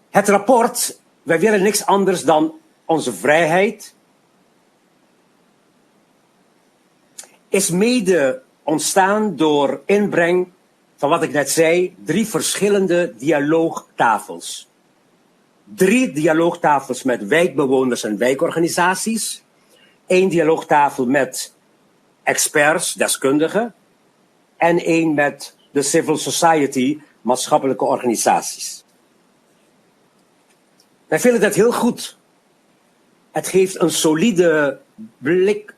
Het rapport, wij willen niks anders dan onze vrijheid, is mede ontstaan door inbreng van wat ik net zei, 3 verschillende dialoogtafels. 3 dialoogtafels met wijkbewoners en wijkorganisaties. 1 dialoogtafel met experts, deskundigen. En 1 met de civil society, maatschappelijke organisaties. Wij vinden dat heel goed. Het geeft een solide blik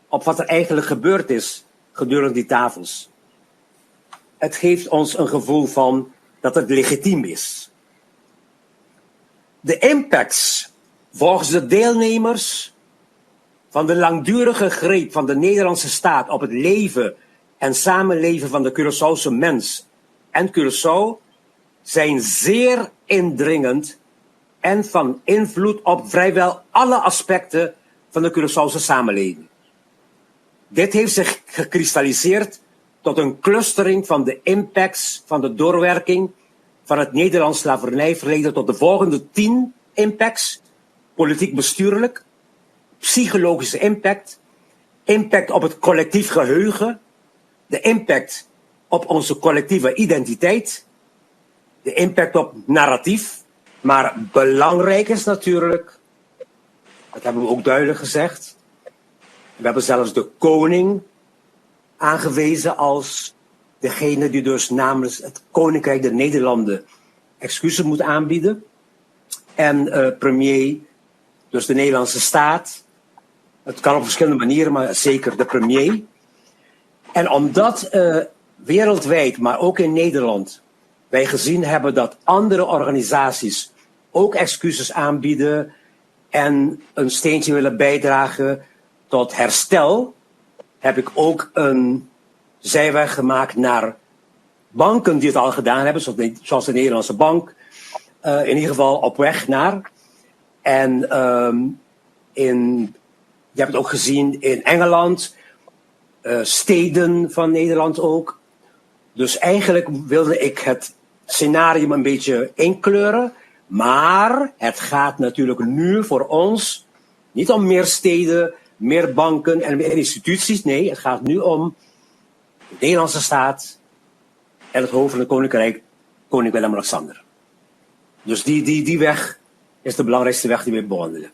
op wat er eigenlijk gebeurd is gedurende die tafels. Het geeft ons een gevoel van dat het legitiem is. De impacts volgens de deelnemers van de langdurige greep van de Nederlandse staat op het leven en samenleven van de Curaçaose mens en Curaçao zijn zeer indringend en van invloed op vrijwel alle aspecten van de Curaçaose samenleving. Dit heeft zich gekristalliseerd tot een clustering van de impacts van de doorwerking van het Nederlands slavernijverleden tot de volgende 10 impacts. Politiek-bestuurlijk, psychologische impact, impact op het collectief geheugen, de impact op onze collectieve identiteit, de impact op narratief. Maar belangrijk is natuurlijk, dat hebben we ook duidelijk gezegd, we hebben zelfs de koning aangewezen als degene die dus namens het Koninkrijk der Nederlanden excuses moet aanbieden. En premier, dus de Nederlandse staat. Het kan op verschillende manieren, maar zeker de premier. En omdat wereldwijd, maar ook in Nederland, wij gezien hebben dat andere organisaties ook excuses aanbieden en een steentje willen bijdragen tot herstel, heb ik ook een zijweg gemaakt naar banken die het al gedaan hebben, zoals de Nederlandse Bank, in ieder geval op weg naar. En je hebt het ook gezien in Engeland, steden van Nederland ook. Dus eigenlijk wilde ik het scenario een beetje inkleuren, maar het gaat natuurlijk nu voor ons niet om meer steden, meer banken en meer instituties. Nee, het gaat nu om de Nederlandse staat en het hoofd van het Koninkrijk, koning Willem-Alexander. Dus die weg is de belangrijkste weg die we bewandelen.